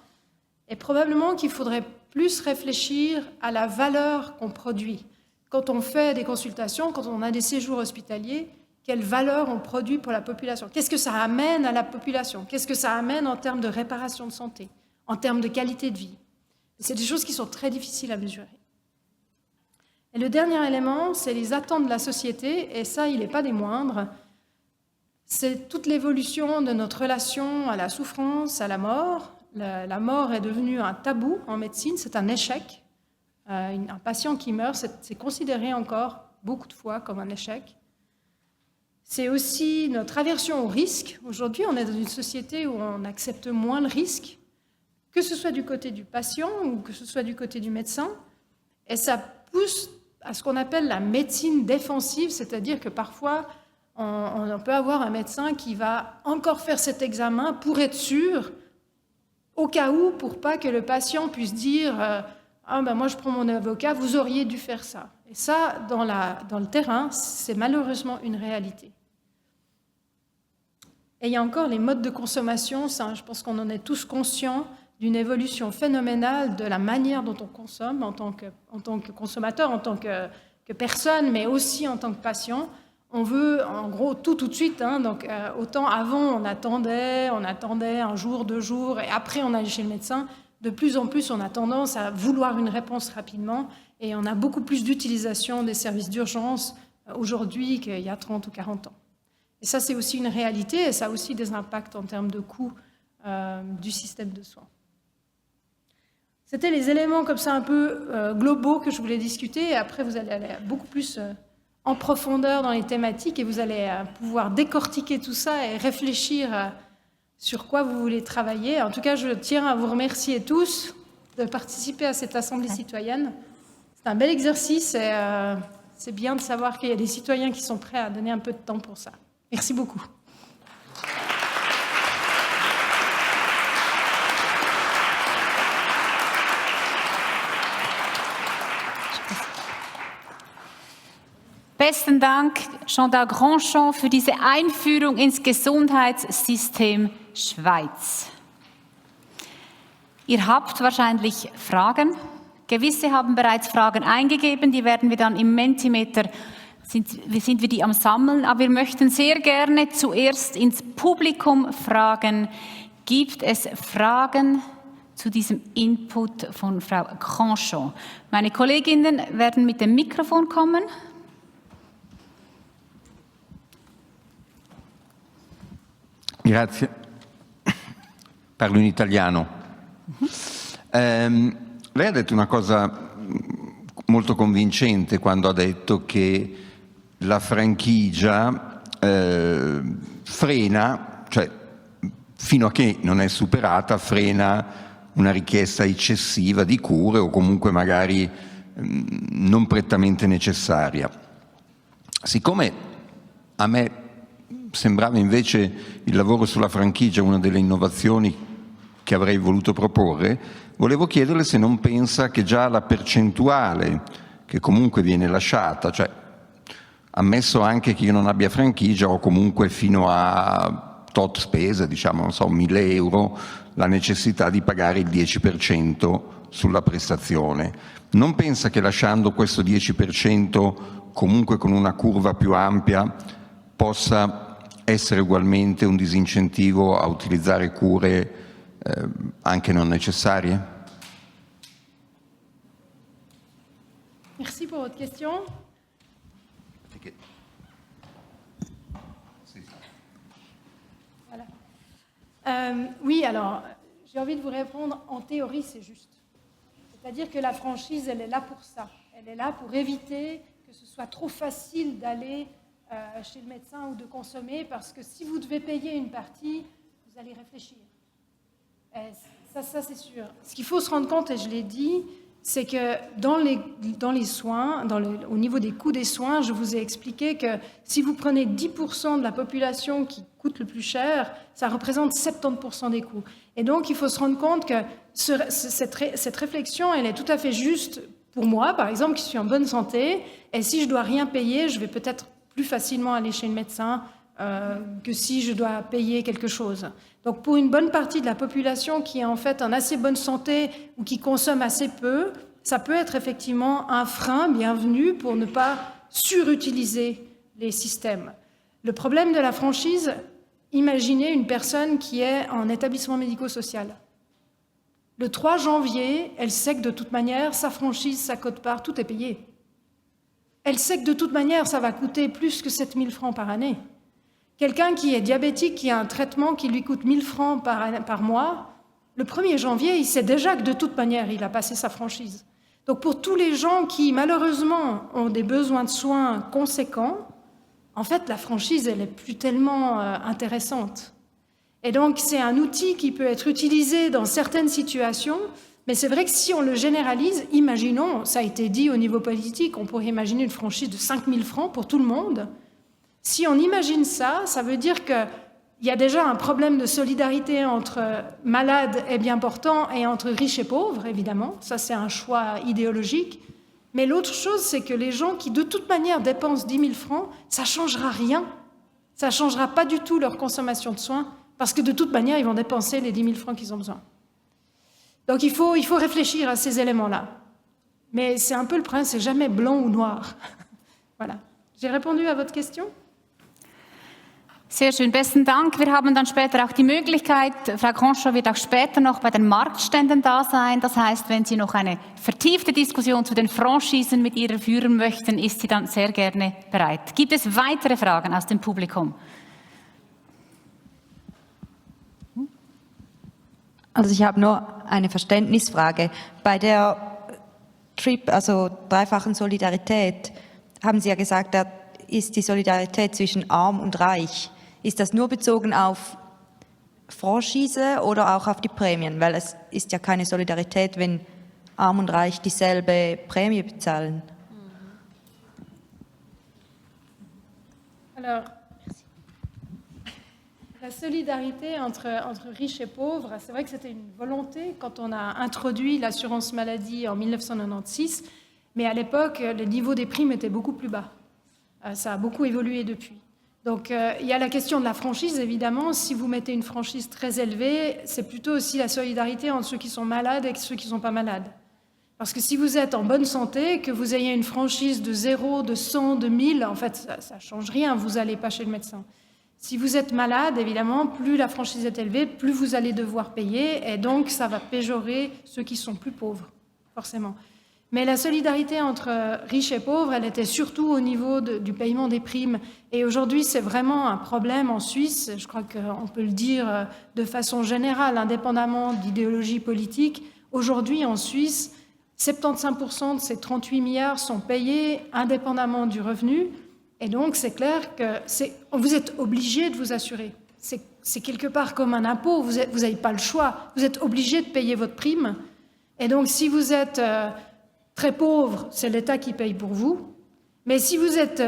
et probablement qu'il faudrait plus réfléchir à la valeur qu'on produit. Quand on fait des consultations, quand on a des séjours hospitaliers, quelle valeur on produit pour la population? Qu'est-ce que ça amène à la population? Qu'est-ce que ça amène en termes de réparation de santé, en termes de qualité de vie? C'est des choses qui sont très difficiles à mesurer. Et le dernier élément, c'est les attentes de la société, et ça, il n'est pas des moindres. C'est toute l'évolution de notre relation à la souffrance, à la mort. La mort est devenue un tabou en médecine, c'est un échec. Un patient qui meurt, c'est considéré encore beaucoup de fois comme un échec. C'est aussi notre aversion au risque. Aujourd'hui, on est dans une société où on accepte moins le risque, que ce soit du côté du patient ou que ce soit du côté du médecin. Et ça pousse à ce qu'on appelle la médecine défensive, c'est-à-dire que parfois, on peut avoir un médecin qui va encore faire cet examen pour être sûr, au cas où, pour pas que le patient puisse dire moi je prends mon avocat, vous auriez dû faire ça. Et ça, dans le terrain, c'est malheureusement une réalité. Et il y a encore les modes de consommation, ça, je pense qu'on en est tous conscients, d'une évolution phénoménale de la manière dont on consomme en tant que consommateur, en tant que personne, mais aussi en tant que patient. On veut, en gros, tout de suite. Donc, autant avant, on attendait un jour, 2 jours, et après, on allait chez le médecin. De plus en plus, on a tendance à vouloir une réponse rapidement, et on a beaucoup plus d'utilisation des services d'urgence aujourd'hui qu'il y a 30 ou 40 ans. Et ça, c'est aussi une réalité, et ça a aussi des impacts en termes de coût du système de soins. C'était les éléments comme ça un peu globaux que je voulais discuter, et après, vous allez aller beaucoup plus en profondeur dans les thématiques et vous allez pouvoir décortiquer tout ça et réfléchir sur quoi vous voulez travailler. En tout cas, je tiens à vous remercier tous de participer à cette Assemblée citoyenne. C'est un bel exercice et c'est bien de savoir qu'il y a des citoyens qui sont prêts à donner un peu de temps pour ça. Merci beaucoup. Besten Dank, Jean-Dag Grandchamp, für diese Einführung ins Gesundheitssystem Schweiz. Ihr habt wahrscheinlich Fragen. Gewisse haben bereits Fragen eingegeben, die werden wir dann im Mentimeter sind wir die am Sammeln, aber wir möchten sehr gerne zuerst ins Publikum fragen, gibt es Fragen zu diesem Input von Frau Grandchamp? Meine Kolleginnen werden mit dem Mikrofon kommen. Grazie. Parlo in italiano. Lei ha detto una cosa molto convincente quando ha detto che la franchigia frena, cioè fino a che non è superata, frena una richiesta eccessiva di cure o comunque magari non prettamente necessaria. Siccome a me sembrava invece il lavoro sulla franchigia una delle innovazioni che avrei voluto proporre, volevo chiederle se non pensa che già la percentuale che comunque viene lasciata, cioè ammesso anche che io non abbia franchigia o comunque fino a tot spese, diciamo, non so, 1.000 euro, la necessità di pagare il 10% sulla prestazione. Non pensa che lasciando questo 10% comunque con una curva più ampia possa essere ugualmente un disincentivo a utilizzare cure anche non necessarie? Merci pour votre question. Voilà. Oui, alors, j'ai envie de vous répondre, en théorie, c'est juste. C'est-à-dire que la franchise, elle est là pour ça. Elle est là pour éviter que ce soit trop facile d'aller chez le médecin ou de consommer, parce que si vous devez payer une partie, vous allez réfléchir. Ça c'est sûr. Ce qu'il faut se rendre compte, et je l'ai dit, c'est que dans les soins, au niveau des coûts des soins, je vous ai expliqué que si vous prenez 10% de la population qui coûte le plus cher, ça représente 70% des coûts. Et donc, il faut se rendre compte que cette réflexion, elle est tout à fait juste pour moi, par exemple, qui suis en bonne santé, et si je ne dois rien payer, je vais peut-être plus facilement aller chez le médecin que si je dois payer quelque chose. Donc pour une bonne partie de la population qui est en fait en assez bonne santé ou qui consomme assez peu, ça peut être effectivement un frein bienvenu pour ne pas surutiliser les systèmes. Le problème de la franchise, imaginez une personne qui est en établissement médico-social. Le 3 janvier, elle sait que de toute manière, sa franchise, sa quote-part, tout est payé. Elle sait que de toute manière, ça va coûter plus que 7 000 francs par année. Quelqu'un qui est diabétique, qui a un traitement qui lui coûte 1 000 francs par mois, le 1er janvier, il sait déjà que de toute manière, il a passé sa franchise. Donc pour tous les gens qui, malheureusement, ont des besoins de soins conséquents, en fait, la franchise, elle n'est plus tellement intéressante. Et donc, c'est un outil qui peut être utilisé dans certaines situations, mais c'est vrai que si on le généralise, imaginons, ça a été dit au niveau politique, on pourrait imaginer une franchise de 5 000 francs pour tout le monde. Si on imagine ça, ça veut dire qu'il y a déjà un problème de solidarité entre malades et bien portants et entre riches et pauvres, évidemment. Ça, c'est un choix idéologique. Mais l'autre chose, c'est que les gens qui, de toute manière, dépensent 10 000 francs, ça ne changera rien. Ça ne changera pas du tout leur consommation de soins, parce que de toute manière, ils vont dépenser les 10 000 francs qu'ils ont besoin. Donc, il faut réfléchir à ces éléments-là. Mais c'est un peu le problème, c'est jamais blanc ou noir. Voilà. J'ai répondu à votre question? Sehr schön, besten Dank. Wir haben dann später auch die Möglichkeit, Frau Grandchamp wird auch später noch bei den Marktständen da sein. Das heißt, wenn Sie noch eine vertiefte Diskussion zu den Franchisen mit ihr führen möchten, ist sie dann sehr gerne bereit. Gibt es weitere Fragen aus dem Publikum? Also ich habe nur eine Verständnisfrage. Bei der dreifachen Solidarität, haben Sie ja gesagt, da ist die Solidarität zwischen Arm und Reich. Ist das nur bezogen auf Franchise oder auch auf die Prämien? Weil es ist ja keine Solidarität, wenn Arm und Reich dieselbe Prämie bezahlen. Alors, la solidarité entre riches et pauvres, c'est vrai que c'était une volonté quand on a introduit l'assurance maladie en 1996, mais à l'époque, le niveau des primes était beaucoup plus bas. Ça a beaucoup évolué depuis. Donc, il y a la question de la franchise, évidemment. Si vous mettez une franchise très élevée, c'est plutôt aussi la solidarité entre ceux qui sont malades et ceux qui ne sont pas malades. Parce que si vous êtes en bonne santé, que vous ayez une franchise de 0, de 100, de 1000, en fait, ça ne change rien, vous n'allez pas chez le médecin. Si vous êtes malade, évidemment, plus la franchise est élevée, plus vous allez devoir payer, et donc ça va péjorer ceux qui sont plus pauvres, forcément. Mais la solidarité entre riches et pauvres, elle était surtout au niveau du paiement des primes. Et aujourd'hui, c'est vraiment un problème en Suisse, je crois qu'on peut le dire de façon générale, indépendamment d'idéologie politique. Aujourd'hui, en Suisse, 75% de ces 38 milliards sont payés indépendamment du revenu. Et donc, c'est clair que vous êtes obligé de vous assurer. C'est quelque part comme un impôt, vous n'avez pas le choix. Vous êtes obligé de payer votre prime. Et donc, si vous êtes très pauvre, c'est l'État qui paye pour vous. Mais si vous êtes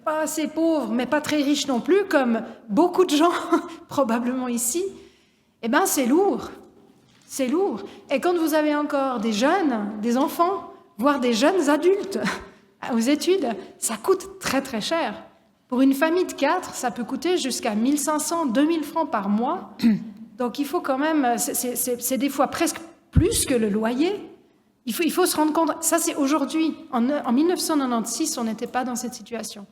pas assez pauvre, mais pas très riche non plus, comme beaucoup de gens probablement ici, eh ben c'est lourd. C'est lourd. Et quand vous avez encore des jeunes, des enfants, voire des jeunes adultes aux études, ça coûte très très cher. Pour une famille de 4, ça peut coûter jusqu'à 1 500, 2 000 francs par mois. Donc il faut quand même, c'est des fois presque plus que le loyer. Il faut se rendre compte, ça c'est aujourd'hui. En 1996, on n'était pas dans cette situation.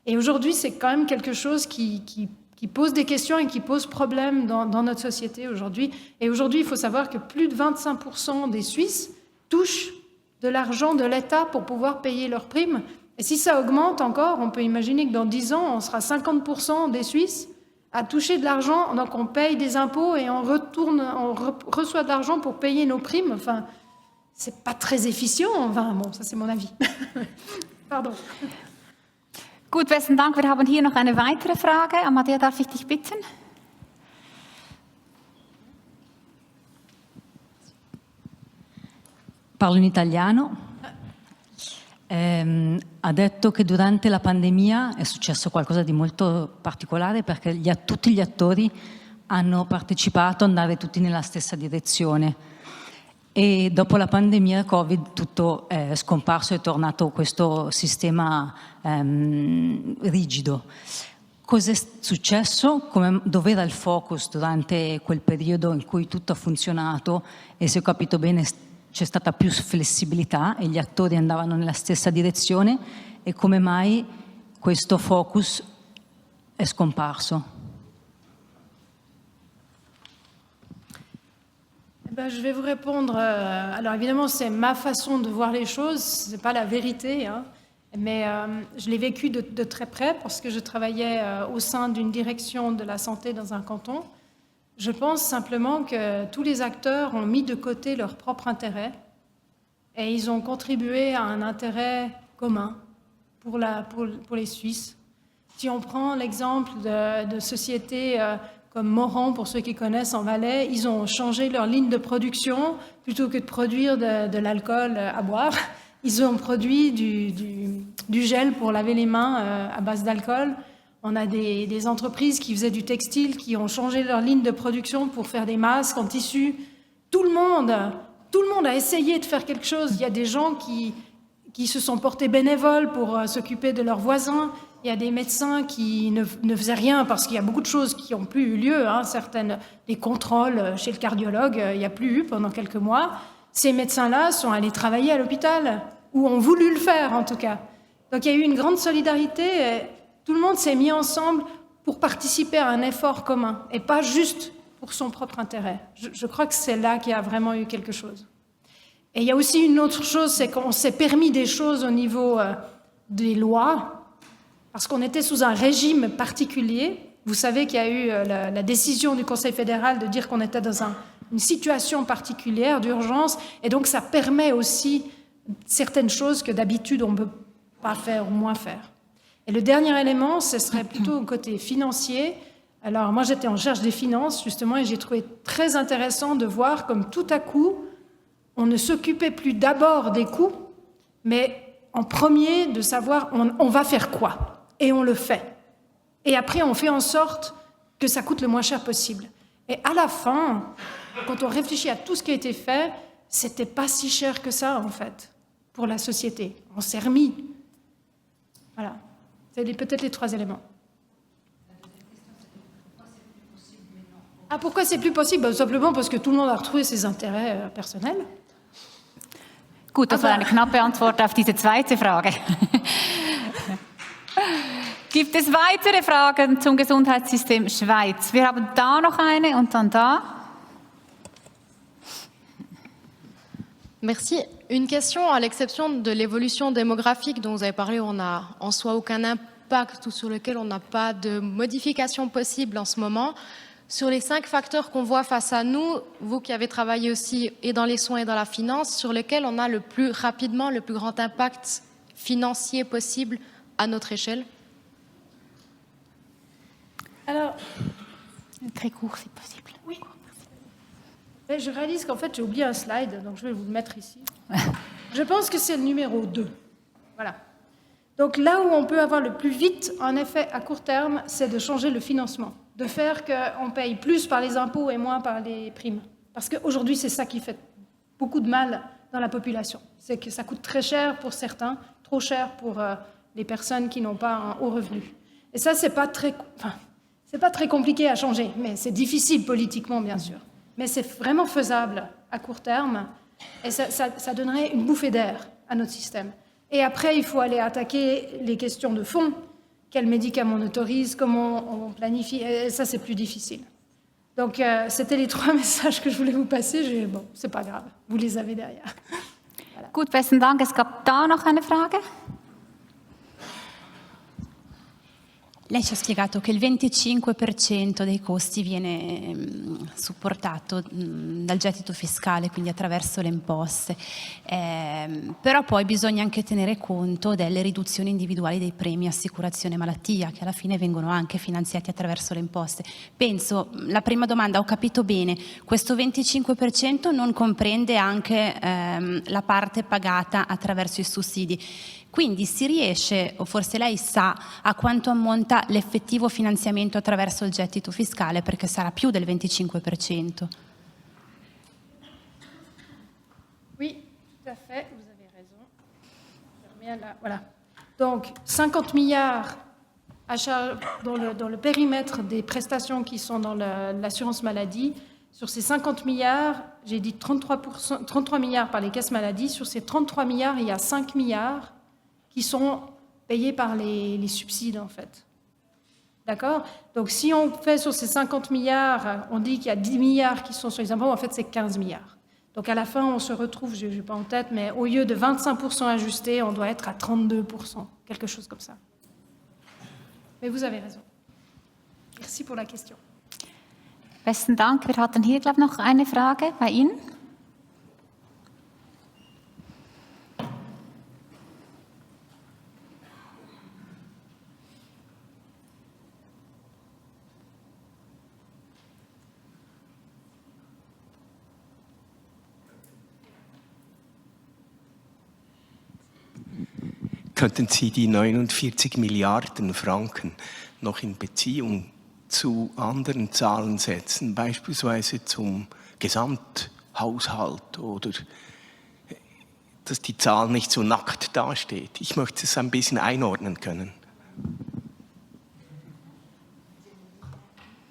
Et aujourd'hui, c'est quand même quelque chose qui pose des questions et qui pose problème dans notre société aujourd'hui. Et aujourd'hui, il faut savoir que plus de 25% des Suisses touchent de l'argent de l'État pour pouvoir payer leurs primes. Et si ça augmente encore, on peut imaginer que dans 10 ans, on sera 50% des Suisses à toucher de l'argent. Donc on paye des impôts et on reçoit de l'argent pour payer nos primes. Enfin, c'est pas très efficient. Enfin, bon, ça c'est mon avis. Pardon. Gut, besten Dank. Wir haben hier noch eine weitere Frage. Amadea, darf ich dich bitten? Parlo in italiano. Ha detto che durante la pandemia è successo qualcosa di molto particolare perché tutti gli attori hanno partecipato ad andare tutti nella stessa direzione. E dopo la pandemia Covid tutto è scomparso, è tornato questo sistema rigido. Cos'è successo? Dov'era il focus durante quel periodo in cui tutto ha funzionato e, se ho capito bene, c'è stata più flessibilità e gli attori andavano nella stessa direzione, e come mai questo focus è scomparso? Je vais vous répondre. Alors évidemment, c'est ma façon de voir les choses, ce n'est pas la vérité, hein, mais je l'ai vécu de très près parce que je travaillais au sein d'une direction de la santé dans un canton. Je pense simplement que tous les acteurs ont mis de côté leur propre intérêt et ils ont contribué à un intérêt commun pour les Suisses. Si on prend l'exemple de sociétés comme Morand, pour ceux qui connaissent en Valais, ils ont changé leur ligne de production. Plutôt que de produire de l'alcool à boire, ils ont produit du gel pour laver les mains à base d'alcool. On a des entreprises qui faisaient du textile, qui ont changé leur ligne de production pour faire des masques en tissu. Tout le monde a essayé de faire quelque chose. Il y a des gens qui se sont portés bénévoles pour s'occuper de leurs voisins. Il y a des médecins qui ne faisaient rien parce qu'il y a beaucoup de choses qui n'ont plus eu lieu. Hein. Des contrôles chez le cardiologue, il n'y a plus eu pendant quelques mois. Ces médecins-là sont allés travailler à l'hôpital, ou ont voulu le faire en tout cas. Donc il y a eu une grande solidarité. Tout le monde s'est mis ensemble pour participer à un effort commun et pas juste pour son propre intérêt. Je crois que c'est là qu'il y a vraiment eu quelque chose. Et il y a aussi une autre chose, c'est qu'on s'est permis des choses au niveau des lois, parce qu'on était sous un régime particulier. Vous savez qu'il y a eu la décision du Conseil fédéral de dire qu'on était dans une situation particulière d'urgence, et donc ça permet aussi certaines choses que d'habitude on ne peut pas faire ou moins faire. Et le dernier élément, ce serait plutôt au côté financier. Alors moi j'étais en charge des finances justement, et j'ai trouvé très intéressant de voir comme tout à coup, on ne s'occupait plus d'abord des coûts, mais en premier de savoir on va faire quoi. Et on le fait. Et après, on fait en sorte que ça coûte le moins cher possible. Et à la fin, quand on réfléchit à tout ce qui a été fait, c'était pas si cher que ça, en fait, pour la société. On s'est remis. Voilà. C'est peut-être les 3 éléments. Ah, pourquoi c'est plus possible? Simplement parce que tout le monde a retrouvé ses intérêts personnels. Gut, das war eine knappe Antwort auf diese zweite Frage. Gibt es weitere Fragen zum Gesundheitssystem Schweiz? Wir haben da noch eine und dann da. Merci. Une question, à l'exception de l'évolution démographique dont vous avez parlé, on n'a en soi aucun impact ou sur lequel on n'a pas de modification possible en ce moment. Sur les 5 facteurs qu'on voit face à nous, vous qui avez travaillé aussi et dans les soins et dans la finance, sur lesquels on a le plus rapidement, le plus grand impact financier possible à notre échelle? Alors, Très court, si possible. oui. Et je réalise qu'en fait, j'ai oublié un slide, donc je vais vous le mettre ici. Je pense que c'est le numéro 2. Voilà. Donc là où on peut avoir le plus vite un effet à court terme, c'est de changer le financement, de faire qu'on paye plus par les impôts et moins par les primes. Parce qu'aujourd'hui, c'est ça qui fait beaucoup de mal dans la population. C'est que ça coûte très cher pour certains, trop cher pour les personnes qui n'ont pas un haut revenu. Et ça, c'est pas très compliqué à changer, mais c'est difficile politiquement, bien sûr. Mais c'est vraiment faisable à court terme et ça donnerait une bouffée d'air à notre système. Et après, il faut aller attaquer les questions de fond. Quels médicaments on autorise, comment on planifie, et ça, c'est plus difficile. Donc, c'était les 3 messages que je voulais vous passer. Bon, c'est pas grave, vous les avez derrière. Voilà. Gut, besten Dank. Es gab da noch eine Frage. Lei ci ha spiegato che il 25% dei costi viene supportato dal gettito fiscale, quindi attraverso le imposte, però poi bisogna anche tenere conto delle riduzioni individuali dei premi assicurazione malattia, che alla fine vengono anche finanziati attraverso le imposte. Penso, la prima domanda, ho capito bene, questo 25% non comprende anche la parte pagata attraverso i sussidi. Quindi si riesce, o forse lei sa, a quanto ammonta l'effettivo finanziamento attraverso il gettito fiscale, perché sarà più del 25%. Oui, tout à fait, vous avez raison. Je remets là, voilà. Donc, 50 milliards à charge dans le périmètre des prestations qui sont dans l'assurance maladie. Sur ces 50 milliards, j'ai dit 33 milliards par les caisses maladies. Sur ces 33 milliards, il y a 5 milliards qui sont payés par les subsides, en fait. D'accord? Donc, si on fait sur ces 50 milliards, on dit qu'il y a 10 milliards qui sont sur les impôts, en fait, c'est 15 milliards. Donc, à la fin, on se retrouve, je n'ai pas en tête, mais au lieu de 25% ajusté, on doit être à 32%, quelque chose comme ça. Mais vous avez raison. Merci pour la question. Besten Dank. Wir hatten hier, glaube ich, noch eine Frage bei Ihnen. Könnten Sie die 49 Milliarden Franken noch in Beziehung zu anderen Zahlen setzen, beispielsweise zum Gesamthaushalt, oder dass die Zahl nicht so nackt dasteht? Ich möchte es ein bisschen einordnen können.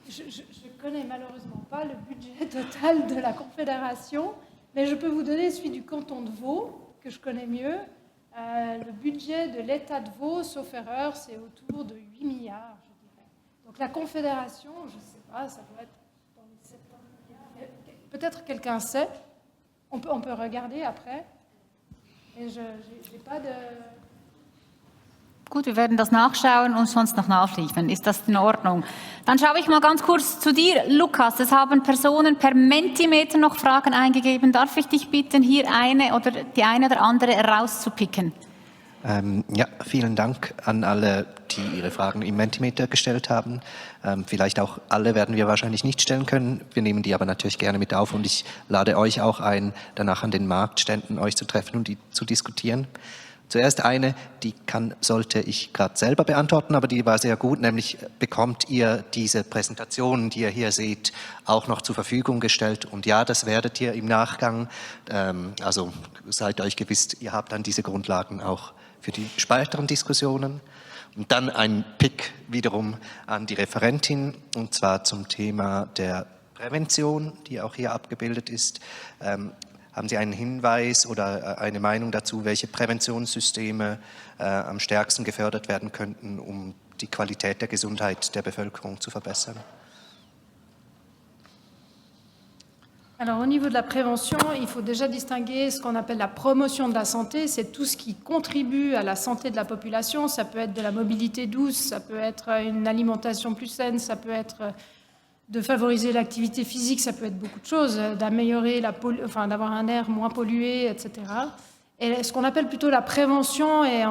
Je ne connais malheureusement pas le budget total de la Confédération, mais je peux vous donner celui du canton de Vaud, que je connais mieux. Le budget de l'État de Vaud, sauf erreur, c'est autour de 8 milliards, je dirais. Donc la Confédération, je ne sais pas, ça doit être dans les 70 milliards. Peut-être quelqu'un sait. On peut regarder après. Et je n'ai pas de... Gut, wir werden das nachschauen und sonst noch nachliefern. Ist das in Ordnung? Dann schaue ich mal ganz kurz zu dir, Lukas. Es haben Personen per Mentimeter noch Fragen eingegeben. Darf ich dich bitten, hier eine oder die eine oder andere rauszupicken? Ja, vielen Dank an alle, die ihre Fragen im Mentimeter gestellt haben. Vielleicht auch alle werden wir wahrscheinlich nicht stellen können. Wir nehmen die aber natürlich gerne mit auf und ich lade euch auch ein, danach an den Marktständen euch zu treffen und die zu diskutieren. Zuerst eine, die sollte ich gerade selber beantworten, aber die war sehr gut, nämlich bekommt ihr diese Präsentationen, die ihr hier seht, auch noch zur Verfügung gestellt. Und ja, das werdet ihr im Nachgang, also seid euch gewiss, ihr habt dann diese Grundlagen auch für die späteren Diskussionen. Und dann ein Pick wiederum an die Referentin, und zwar zum Thema der Prävention, die auch hier abgebildet ist. Haben Sie einen Hinweis oder eine Meinung dazu, welche Präventionssysteme am stärksten gefördert werden könnten, um die Qualität der Gesundheit der Bevölkerung zu verbessern? Alors au niveau de la prévention, il faut déjà distinguer ce qu'on appelle la promotion de la santé, c'est tout ce qui contribue à la santé de la population, ça peut être de la mobilité douce, ça peut être une alimentation plus saine, ça peut être de favoriser l'activité physique, ça peut être beaucoup de choses, d'améliorer d'avoir un air moins pollué, etc. Et ce qu'on appelle plutôt la prévention, et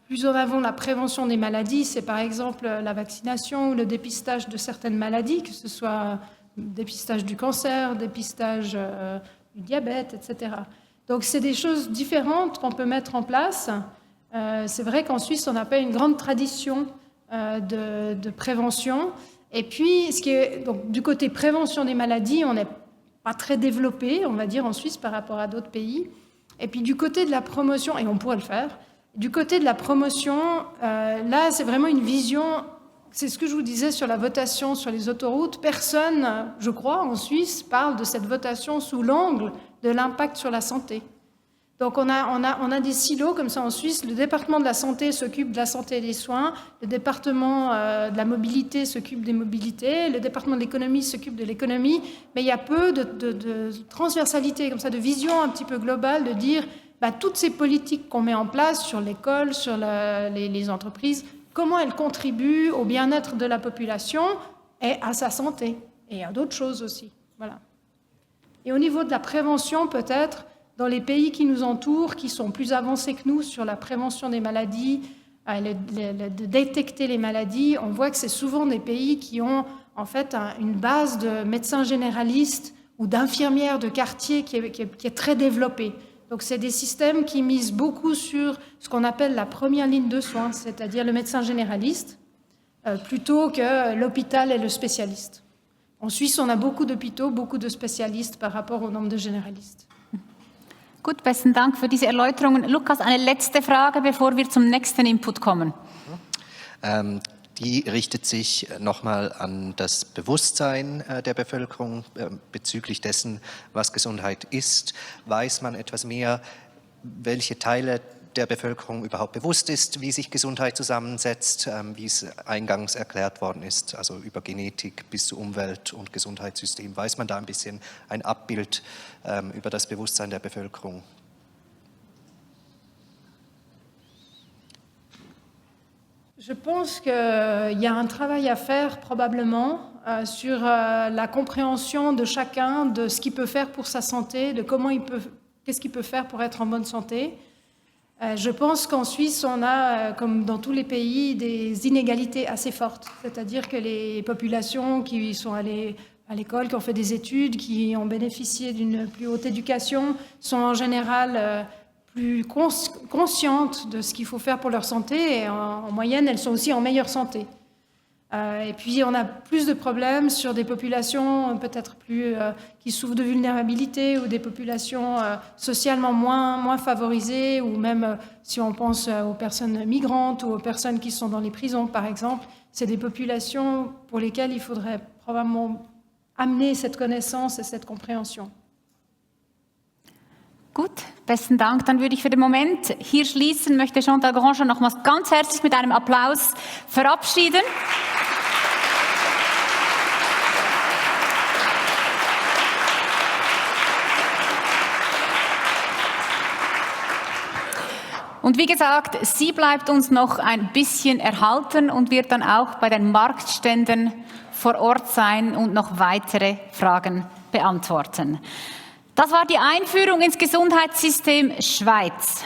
plus en avant la prévention des maladies, c'est par exemple la vaccination ou le dépistage de certaines maladies, que ce soit dépistage du cancer, dépistage du diabète, etc. Donc c'est des choses différentes qu'on peut mettre en place. C'est vrai qu'en Suisse, on n'a pas une grande tradition de prévention. Et puis, donc, du côté prévention des maladies, on n'est pas très développé, on va dire, en Suisse par rapport à d'autres pays. Et puis du côté de la promotion, et on pourrait le faire, du côté de la promotion, là, c'est vraiment une vision. C'est ce que je vous disais sur la votation sur les autoroutes. Personne, je crois, en Suisse, parle de cette votation sous l'angle de l'impact sur la santé. Donc on a des silos comme ça en Suisse. Le département de la santé s'occupe de la santé et des soins. Le département de la mobilité s'occupe des mobilités. Le département de l'économie s'occupe de l'économie. Mais il y a peu de transversalité, comme ça, de vision un petit peu globale, de dire toutes ces politiques qu'on met en place sur l'école, sur les entreprises, comment elles contribuent au bien-être de la population et à sa santé, et à d'autres choses aussi. Voilà. Et au niveau de la prévention, peut-être, dans les pays qui nous entourent, qui sont plus avancés que nous sur la prévention des maladies, de détecter les maladies, on voit que c'est souvent des pays qui ont en fait une base de médecins généralistes ou d'infirmières de quartier qui est très développée. Donc c'est des systèmes qui misent beaucoup sur ce qu'on appelle la première ligne de soins, c'est-à-dire le médecin généraliste, plutôt que l'hôpital et le spécialiste. En Suisse, on a beaucoup d'hôpitaux, beaucoup de spécialistes par rapport au nombre de généralistes. Gut, besten Dank für diese Erläuterungen. Lukas, eine letzte Frage, bevor wir zum nächsten Input kommen. Die richtet sich nochmal an das Bewusstsein der Bevölkerung bezüglich dessen, was Gesundheit ist. Weiß man etwas mehr, welche Teile der Bevölkerung überhaupt bewusst ist, wie sich Gesundheit zusammensetzt, wie es eingangs erklärt worden ist, also über Genetik bis zu Umwelt- und Gesundheitssystem. Weiß man da ein bisschen ein Abbild über das Bewusstsein der Bevölkerung? Je pense qu'il y a un travail à faire probablement sur la compréhension de chacun de ce qu'il peut faire pour sa santé, de qu'est-ce qu'il peut faire pour être en bonne santé. Je pense qu'en Suisse, on a, comme dans tous les pays, des inégalités assez fortes. C'est-à-dire que les populations qui sont allées à l'école, qui ont fait des études, qui ont bénéficié d'une plus haute éducation, sont en général plus conscientes de ce qu'il faut faire pour leur santé, et en moyenne, elles sont aussi en meilleure santé. Et puis, on a plus de problèmes sur des populations peut-être plus qui souffrent de vulnérabilité, ou des populations socialement moins favorisées, ou même si on pense aux personnes migrantes ou aux personnes qui sont dans les prisons, par exemple. C'est des populations pour lesquelles il faudrait probablement amener cette connaissance et cette compréhension. Gut, besten Dank. Dann würde ich für den Moment hier schließen, möchte Chantal Grandjean nochmals ganz herzlich mit einem Applaus verabschieden. Und wie gesagt, sie bleibt uns noch ein bisschen erhalten und wird dann auch bei den Marktständen vor Ort sein und noch weitere Fragen beantworten. Das war die Einführung ins Gesundheitssystem Schweiz.